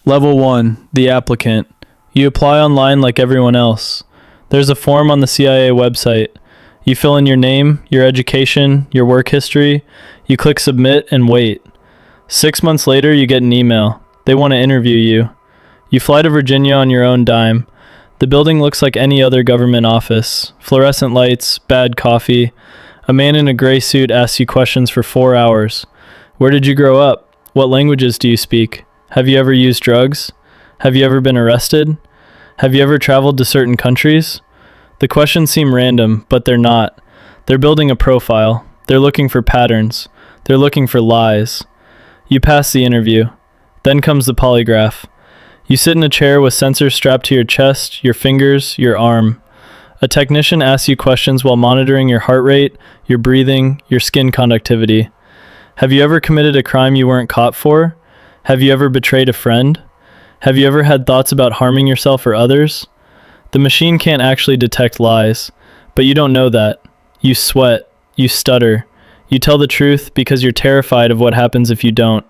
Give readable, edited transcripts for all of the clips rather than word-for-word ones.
Level 1, the applicant. You apply online like everyone else. There's a form on the CIA website. You fill in your name, your education, your work history. You click submit and wait. 6 months later, you get an email. They want to interview you. You fly to Virginia on your own dime. The building looks like any other government office. Fluorescent lights, bad coffee. A man in a gray suit asks you questions for 4 hours. Where did you grow up? What languages do you speak? Have you ever used drugs? Have you ever been arrested? Have you ever traveled to certain countries? The questions seem random, but they're not. They're building a profile. They're looking for patterns. They're looking for lies. You pass the interview. Then comes the polygraph. You sit in a chair with sensors strapped to your chest, your fingers, your arm. A technician asks you questions while monitoring your heart rate, your breathing, your skin conductivity. Have you ever committed a crime you weren't caught for? Have you ever betrayed a friend? Have you ever had thoughts about harming yourself or others? The machine can't actually detect lies, but you don't know that. You sweat. You stutter. You tell the truth because you're terrified of what happens if you don't.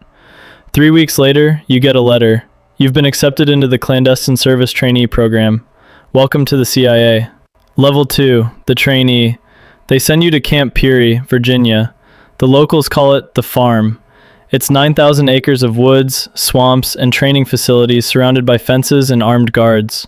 3 weeks later, you get a letter. You've been accepted into the clandestine service trainee program. Welcome to the CIA. Level 2, the trainee. They send you to Camp Peary, Virginia. The locals call it the farm. It's 9,000 acres of woods, swamps, and training facilities surrounded by fences and armed guards.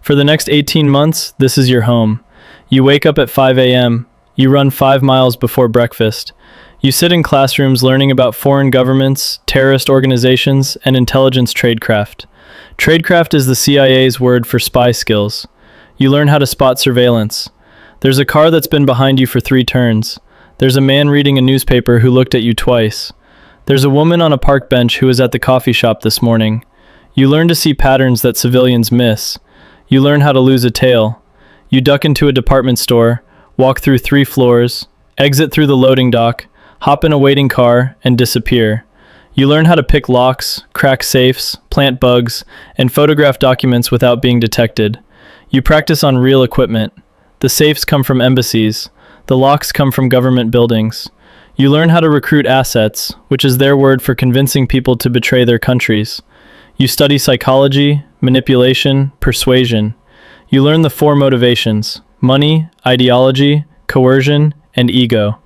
For the next 18 months, this is your home. You wake up at 5 a.m. You run 5 miles before breakfast. You sit in classrooms learning about foreign governments, terrorist organizations, and intelligence tradecraft. Tradecraft is the CIA's word for spy skills. You learn how to spot surveillance. There's a car that's been behind you for 3 turns. There's a man reading a newspaper who looked at you twice. There's a woman on a park bench who was at the coffee shop this morning. You learn to see patterns that civilians miss. You learn how to lose a tail. You duck into a department store, walk through 3 floors, exit through the loading dock, hop in a waiting car, and disappear. You learn how to pick locks, crack safes, plant bugs, and photograph documents without being detected. You practice on real equipment. The safes come from embassies. The locks come from government buildings. You learn how to recruit assets, which is their word for convincing people to betray their countries. You study psychology, manipulation, persuasion. You learn the 4 motivations: money, ideology, coercion, and ego.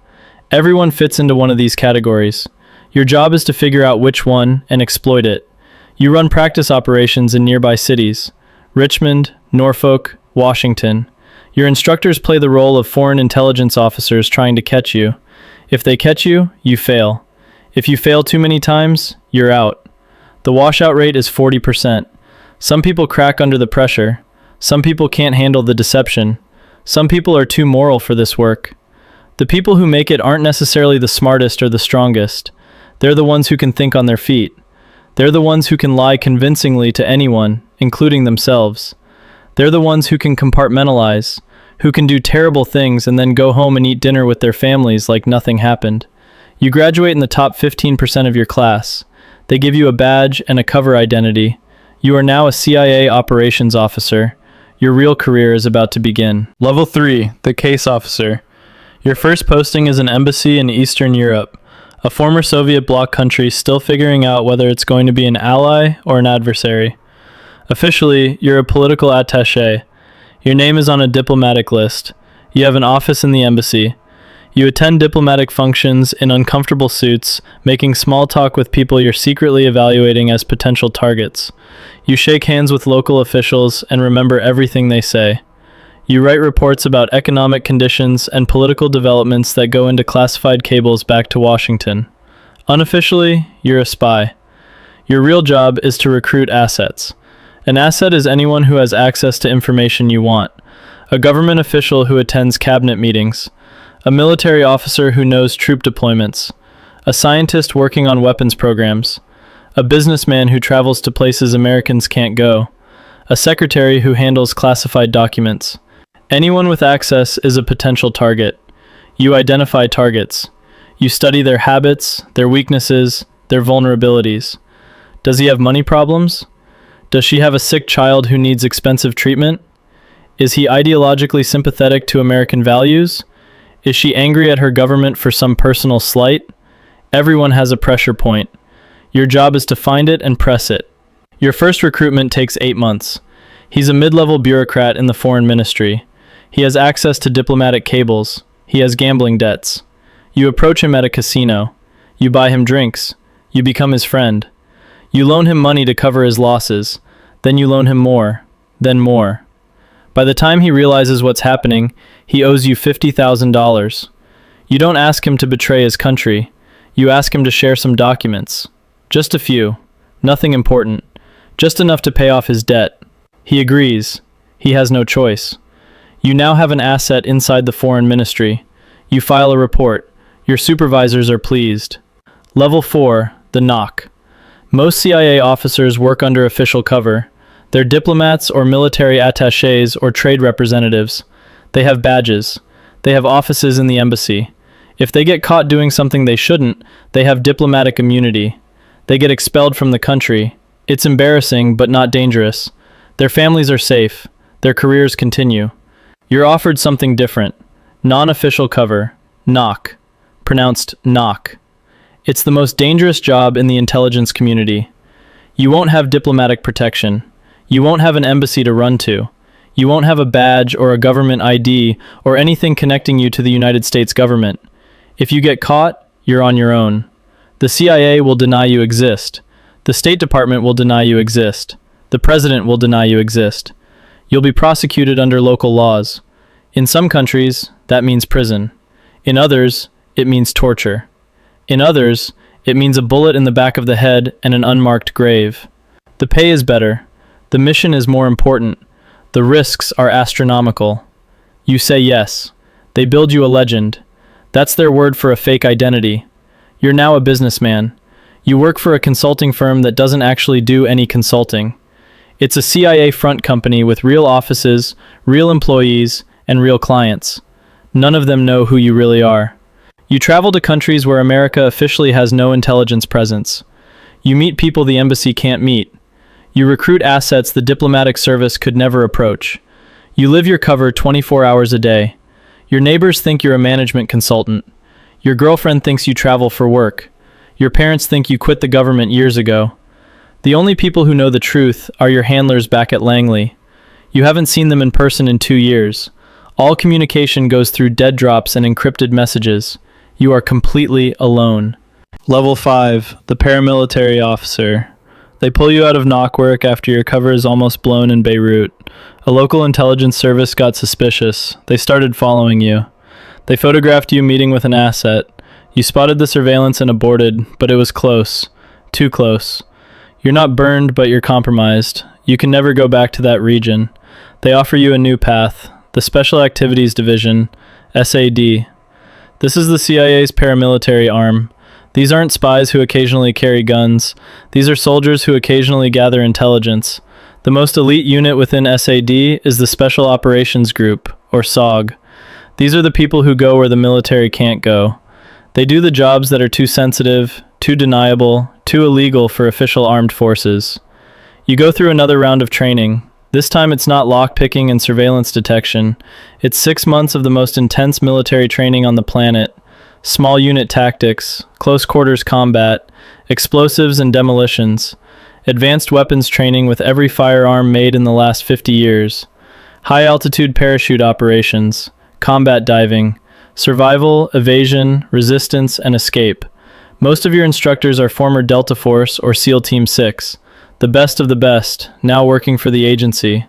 Everyone fits into one of these categories. Your job is to figure out which one and exploit it. You run practice operations in nearby cities: Richmond, Norfolk, Washington. Your instructors play the role of foreign intelligence officers trying to catch you. If they catch you, you fail. If you fail too many times, you're out. The washout rate is 40%. Some people crack under the pressure. Some people can't handle the deception. Some people are too moral for this work. The people who make it aren't necessarily the smartest or the strongest. They're the ones who can think on their feet. They're the ones who can lie convincingly to anyone, including themselves. They're the ones who can compartmentalize, who can do terrible things and then go home and eat dinner with their families like nothing happened. You graduate in the top 15% of your class. They give you a badge and a cover identity. You are now a CIA operations officer. Your real career is about to begin. Level 3, the case officer. Your first posting is an embassy in Eastern Europe, a former Soviet bloc country still figuring out whether it's going to be an ally or an adversary. Officially, you're a political attaché. Your name is on a diplomatic list. You have an office in the embassy. You attend diplomatic functions in uncomfortable suits, making small talk with people you're secretly evaluating as potential targets. You shake hands with local officials and remember everything they say. You write reports about economic conditions and political developments that go into classified cables back to Washington. Unofficially, you're a spy. Your real job is to recruit assets. An asset is anyone who has access to information you want. A government official who attends cabinet meetings. A military officer who knows troop deployments. A scientist working on weapons programs. A businessman who travels to places Americans can't go. A secretary who handles classified documents. Anyone with access is a potential target. You identify targets. You study their habits, their weaknesses, their vulnerabilities. Does he have money problems? Does she have a sick child who needs expensive treatment? Is he ideologically sympathetic to American values? Is she angry at her government for some personal slight? Everyone has a pressure point. Your job is to find it and press it. Your first recruitment takes 8 months. He's a mid-level bureaucrat in the foreign ministry. He has access to diplomatic cables. He has gambling debts. You approach him at a casino. You buy him drinks. You become his friend. You loan him money to cover his losses. Then you loan him more. Then more. By the time he realizes what's happening, he owes you $50,000. You don't ask him to betray his country. You ask him to share some documents. Just a few. Nothing important. Just enough to pay off his debt. He agrees. He has no choice. You now have an asset inside the foreign ministry. You file a report. Your supervisors are pleased. Level 4, the knock. Most CIA officers work under official cover. They're diplomats or military attachés or trade representatives. They have badges. They have offices in the embassy. If they get caught doing something they shouldn't, they have diplomatic immunity. They get expelled from the country. It's embarrassing, but not dangerous. Their families are safe. Their careers continue. You're offered something different. Non-official cover. Knock. Pronounced knock. It's the most dangerous job in the intelligence community. You won't have diplomatic protection. You won't have an embassy to run to. You won't have a badge or a government ID or anything connecting you to the United States government. If you get caught, you're on your own. The CIA will deny you exist. The State Department will deny you exist. The President will deny you exist. You'll be prosecuted under local laws. In some countries, that means prison. In others, it means torture. In others, it means a bullet in the back of the head and an unmarked grave. The pay is better. The mission is more important. The risks are astronomical. You say yes. They build you a legend. That's their word for a fake identity. You're now a businessman. You work for a consulting firm that doesn't actually do any consulting. It's a CIA front company with real offices, real employees, and real clients. None of them know who you really are. You travel to countries where America officially has no intelligence presence. You meet people the embassy can't meet. You recruit assets the diplomatic service could never approach. You live your cover 24 hours a day. Your neighbors think you're a management consultant. Your girlfriend thinks you travel for work. Your parents think you quit the government years ago. The only people who know the truth are your handlers back at Langley. You haven't seen them in person in 2 years. All communication goes through dead drops and encrypted messages. You are completely alone. Level 5, the paramilitary officer. They pull you out of knock work after your cover is almost blown in Beirut. A local intelligence service got suspicious. They started following you. They photographed you meeting with an asset. You spotted the surveillance and aborted, but it was close. Too close. You're not burned, but you're compromised. You can never go back to that region. They offer you a new path. The Special Activities Division, SAD. This is the CIA's paramilitary arm. These aren't spies who occasionally carry guns. These are soldiers who occasionally gather intelligence. The most elite unit within SAD is the Special Operations Group, or SOG. These are the people who go where the military can't go. They do the jobs that are too sensitive, too deniable, too illegal for official armed forces. You go through another round of training. This time it's not lockpicking and surveillance detection. It's 6 months of the most intense military training on the planet. Small unit tactics, close quarters combat, explosives and demolitions, advanced weapons training with every firearm made in the last 50 years, high altitude parachute operations, combat diving, survival, evasion, resistance, and escape. Most of your instructors are former Delta Force or SEAL Team 6. The best of the best, now working for the agency.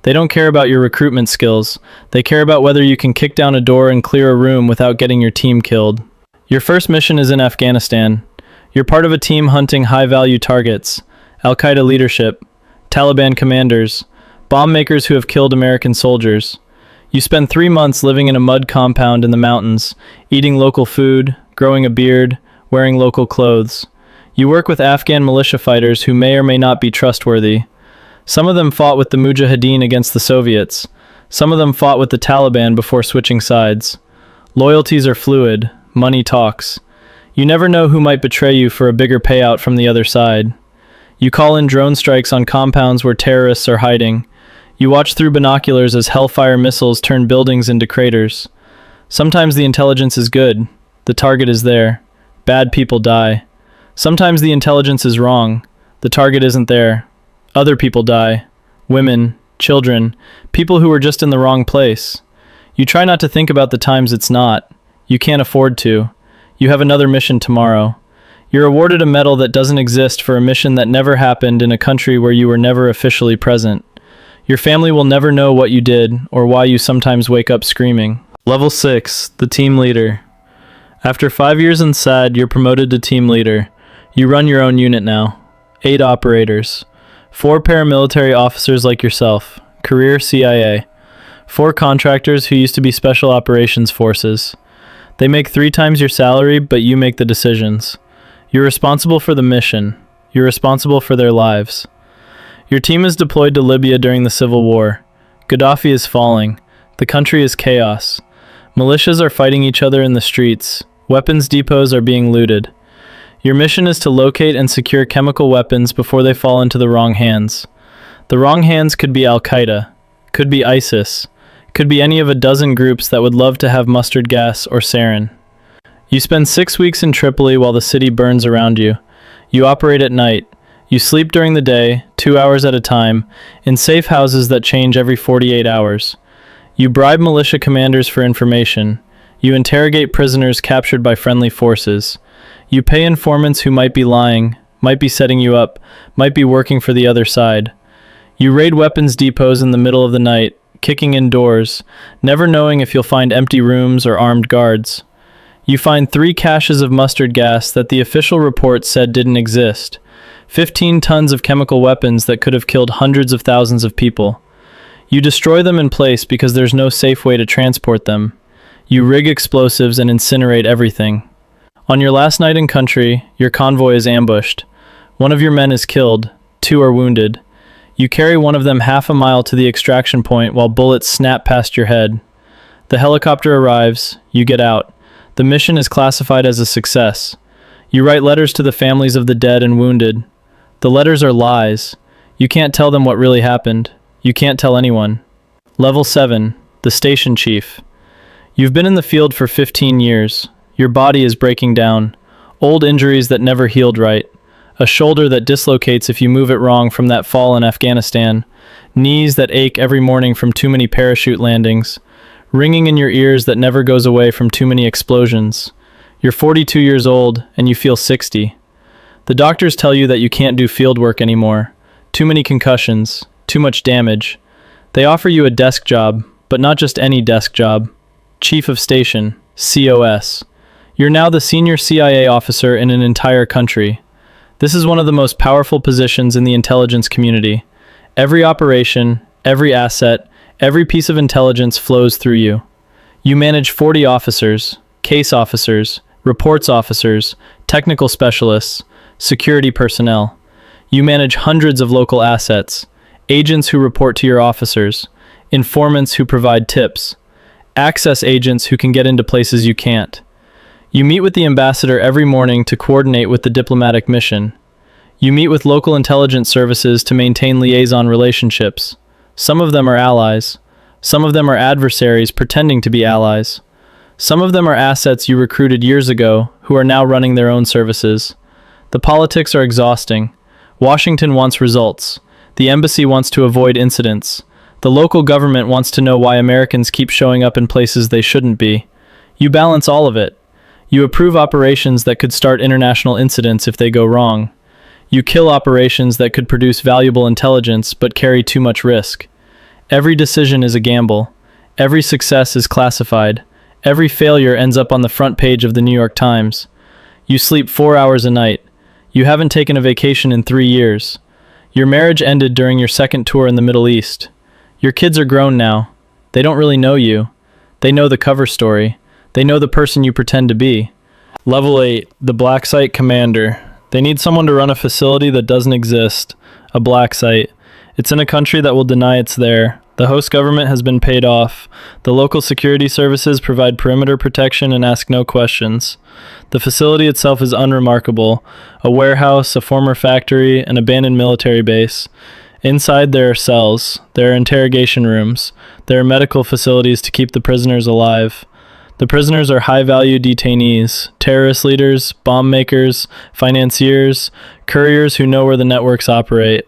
They don't care about your recruitment skills. They care about whether you can kick down a door and clear a room without getting your team killed. Your first mission is in Afghanistan. You're part of a team hunting high-value targets, Al-Qaeda leadership, Taliban commanders, bomb makers who have killed American soldiers. You spend 3 months living in a mud compound in the mountains, eating local food, growing a beard, wearing local clothes. You work with Afghan militia fighters who may or may not be trustworthy. Some of them fought with the Mujahideen against the Soviets. Some of them fought with the Taliban before switching sides. Loyalties are fluid. Money talks. You never know who might betray you for a bigger payout from the other side. You call in drone strikes on compounds where terrorists are hiding. You watch through binoculars as Hellfire missiles turn buildings into craters. Sometimes the intelligence is good. The target is there. Bad people die. Sometimes the intelligence is wrong. The target isn't there. Other people die. Women, children, people who were just in the wrong place. You try not to think about the times it's not. You can't afford to. You have another mission tomorrow. You're awarded a medal that doesn't exist for a mission that never happened in a country where you were never officially present. Your family will never know what you did or why you sometimes wake up screaming. Level 6, the team leader. After 5 years in SAD, you're promoted to team leader. You run your own unit now. 8 operators. 4 paramilitary officers like yourself. Career CIA. 4 contractors who used to be Special Operations Forces. They make 3 times your salary, but you make the decisions. You're responsible for the mission. You're responsible for their lives. Your team is deployed to Libya during the civil war. Gaddafi is falling. The country is chaos. Militias are fighting each other in the streets. Weapons depots are being looted. Your mission is to locate and secure chemical weapons before they fall into the wrong hands. The wrong hands could be Al-Qaeda, could be ISIS, could be any of a dozen groups that would love to have mustard gas or sarin. You spend 6 weeks in Tripoli while the city burns around you. You operate at night. You sleep during the day, 2 hours at a time, in safe houses that change every 48 hours. You bribe militia commanders for information. You interrogate prisoners captured by friendly forces. You pay informants who might be lying, might be setting you up, might be working for the other side. You raid weapons depots in the middle of the night, kicking in doors, never knowing if you'll find empty rooms or armed guards. You find 3 caches of mustard gas that the official report said didn't exist. 15 tons of chemical weapons that could have killed hundreds of thousands of people. You destroy them in place because there's no safe way to transport them. You rig explosives and incinerate everything. On your last night in country, your convoy is ambushed. 1 of your men is killed, 2 are wounded. You carry one of them half a mile to the extraction point while bullets snap past your head. The helicopter arrives, you get out. The mission is classified as a success. You write letters to the families of the dead and wounded. The letters are lies. You can't tell them what really happened. You can't tell anyone. Level 7, the station chief. You've been in the field for 15 years. Your body is breaking down. Old injuries that never healed right. A shoulder that dislocates if you move it wrong from that fall in Afghanistan. Knees that ache every morning from too many parachute landings. Ringing in your ears that never goes away from too many explosions. You're 42 years old and you feel 60. The doctors tell you that you can't do field work anymore. Too many concussions, too much damage. They offer you a desk job, but not just any desk job. Chief of Station, COS. You're now the senior CIA officer in an entire country. This is one of the most powerful positions in the intelligence community. Every operation, every asset, every piece of intelligence flows through you. You manage 40 officers, case officers, reports officers, technical specialists, security personnel. You manage hundreds of local assets, agents who report to your officers, informants who provide tips, access agents who can get into places you can't. You meet with the ambassador every morning to coordinate with the diplomatic mission. You meet with local intelligence services to maintain liaison relationships. Some of them are allies. Some of them are adversaries pretending to be allies. Some of them are assets you recruited years ago who are now running their own services. The politics are exhausting. Washington wants results. The embassy wants to avoid incidents. The local government wants to know why Americans keep showing up in places they shouldn't be. You balance all of it. You approve operations that could start international incidents if they go wrong. You kill operations that could produce valuable intelligence but carry too much risk. Every decision is a gamble. Every success is classified. Every failure ends up on the front page of the New York Times. You sleep 4 hours a night. You haven't taken a vacation in 3 years. Your marriage ended during your second tour in the Middle East. Your kids are grown now. They don't really know you. They know the cover story. They know the person you pretend to be. Level 8, the Black Site Commander. They need someone to run a facility that doesn't exist. A black site. It's in a country that will deny it's there. The host government has been paid off. The local security services provide perimeter protection and ask no questions. The facility itself is unremarkable. A warehouse, a former factory, an abandoned military base. Inside there are cells. There are interrogation rooms. There are medical facilities to keep the prisoners alive. The prisoners are high-value detainees, terrorist leaders, bomb makers, financiers, couriers who know where the networks operate.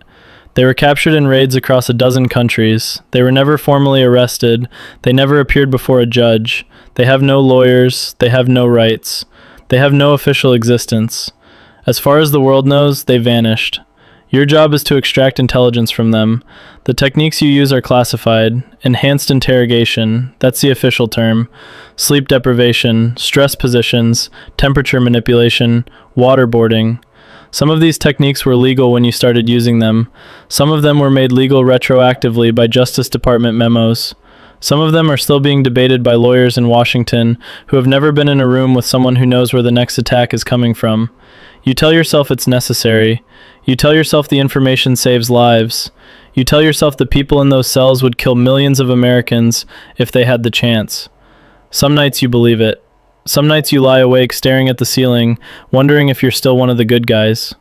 They were captured in raids across a dozen countries. They were never formally arrested. They never appeared before a judge. They have no lawyers. They have no rights. They have no official existence. As far as the world knows, they vanished. Your job is to extract intelligence from them. The techniques you use are classified. Enhanced interrogation, that's the official term. Sleep deprivation, stress positions, temperature manipulation, waterboarding. Some of these techniques were legal when you started using them. Some of them were made legal retroactively by Justice Department memos. Some of them are still being debated by lawyers in Washington who have never been in a room with someone who knows where the next attack is coming from. You tell yourself it's necessary. You tell yourself the information saves lives. You tell yourself the people in those cells would kill millions of Americans if they had the chance. Some nights you believe it. Some nights you lie awake staring at the ceiling, wondering if you're still one of the good guys.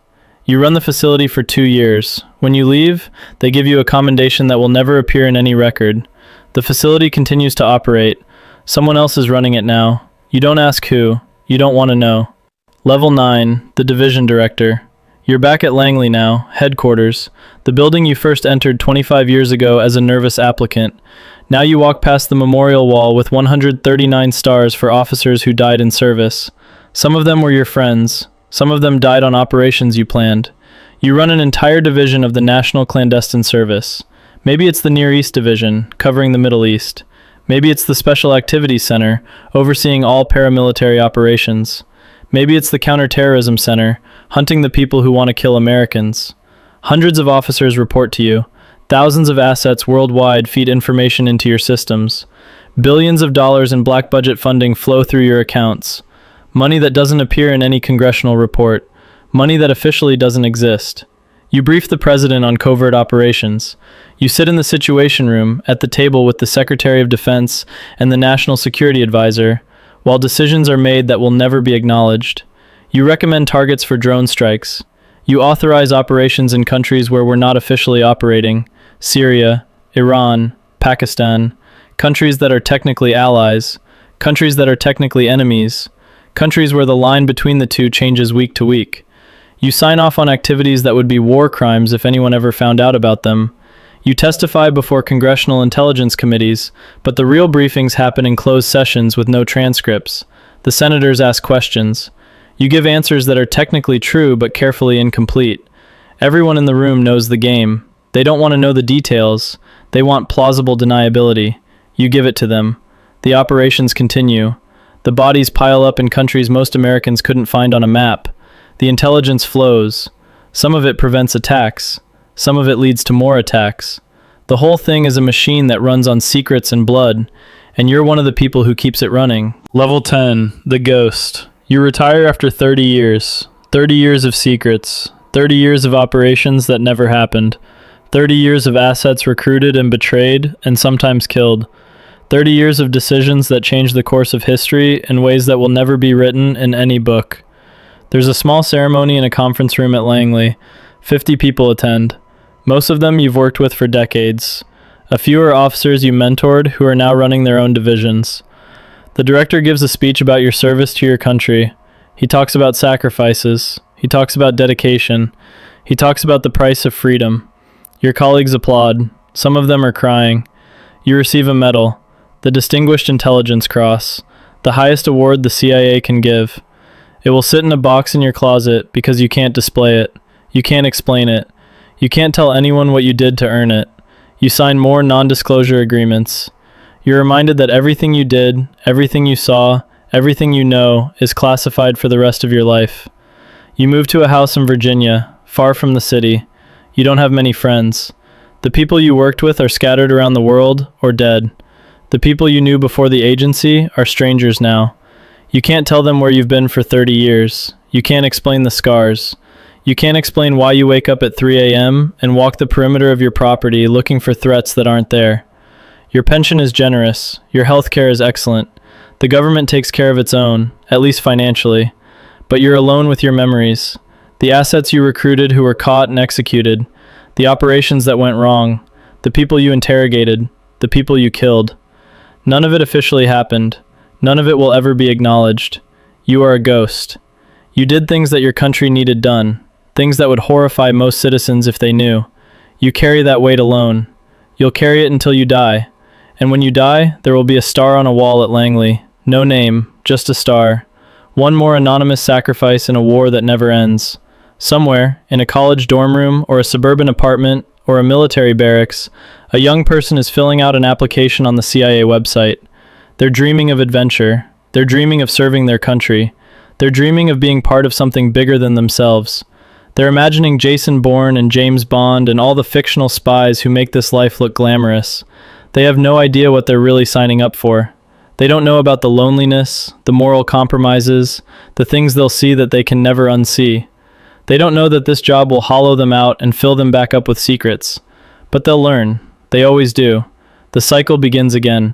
You run the facility for 2 years. When you leave, they give you a commendation that will never appear in any record. The facility continues to operate. Someone else is running it now. You don't ask who. You don't want to know. Level 9, the Division Director. You're back at Langley now, headquarters, the building you first entered 25 years ago as a nervous applicant. Now you walk past the memorial wall with 139 stars for officers who died in service. Some of them were your friends. Some of them died on operations you planned. You run an entire division of the National Clandestine Service. Maybe it's the Near East Division, covering the Middle East. Maybe it's the Special Activities Center, overseeing all paramilitary operations. Maybe it's the Counterterrorism Center, hunting the people who want to kill Americans. Hundreds of officers report to you. Thousands of assets worldwide feed information into your systems. Billions of dollars in black budget funding flow through your accounts. Money that doesn't appear in any congressional report. Money that officially doesn't exist. You brief the president on covert operations. You sit in the Situation Room at the table with the Secretary of Defense and the National Security Advisor, while decisions are made that will never be acknowledged. You recommend targets for drone strikes. You authorize operations in countries where we're not officially operating. Syria, Iran, Pakistan. Countries that are technically allies. Countries that are technically enemies. Countries where the line between the two changes week to week. You sign off on activities that would be war crimes if anyone ever found out about them. You testify before congressional intelligence committees, but the real briefings happen in closed sessions with no transcripts. The senators ask questions. You give answers that are technically true but carefully incomplete. Everyone in the room knows the game. They don't want to know the details. They want plausible deniability. You give it to them. The operations continue. The bodies pile up in countries most Americans couldn't find on a map. The intelligence flows. Some of it prevents attacks. Some of it leads to more attacks. The whole thing is a machine that runs on secrets and blood, and you're one of the people who keeps it running. Level 10, the Ghost. You retire after 30 years. 30 years of secrets. 30 years of operations that never happened. 30 years of assets recruited and betrayed, and sometimes killed. 30 years of decisions that changed the course of history in ways that will never be written in any book. There's a small ceremony in a conference room at Langley. 50 people attend. Most of them you've worked with for decades. A few are officers you mentored who are now running their own divisions. The director gives a speech about your service to your country. He talks about sacrifices. He talks about dedication. He talks about the price of freedom. Your colleagues applaud. Some of them are crying. You receive a medal, the Distinguished Intelligence Cross, the highest award the CIA can give. It will sit in a box in your closet because you can't display it. You can't explain it. You can't tell anyone what you did to earn it. You sign more non-disclosure agreements. You're reminded that everything you did, everything you saw, everything you know is classified for the rest of your life. You move to a house in Virginia, far from the city. You don't have many friends. The people you worked with are scattered around the world or dead. The people you knew before the agency are strangers now. You can't tell them where you've been for 30 years. You can't explain the scars. You can't explain why you wake up at 3 a.m. and walk the perimeter of your property looking for threats that aren't there. Your pension is generous. Your health care is excellent. The government takes care of its own, at least financially. But you're alone with your memories. The assets you recruited who were caught and executed. The operations that went wrong. The people you interrogated. The people you killed. None of it officially happened. None of it will ever be acknowledged. You are a ghost. You did things that your country needed done. Things that would horrify most citizens if they knew. You carry that weight alone. You'll carry it until you die. And when you die, there will be a star on a wall at Langley. No name, just a star. One more anonymous sacrifice in a war that never ends. Somewhere, in a college dorm room or a suburban apartment or a military barracks, a young person is filling out an application on the CIA website. They're dreaming of adventure. They're dreaming of serving their country. They're dreaming of being part of something bigger than themselves. They're imagining Jason Bourne and James Bond and all the fictional spies who make this life look glamorous. They have no idea what they're really signing up for. They don't know about the loneliness, the moral compromises, the things they'll see that they can never unsee. They don't know that this job will hollow them out and fill them back up with secrets. But they'll learn. They always do. The cycle begins again.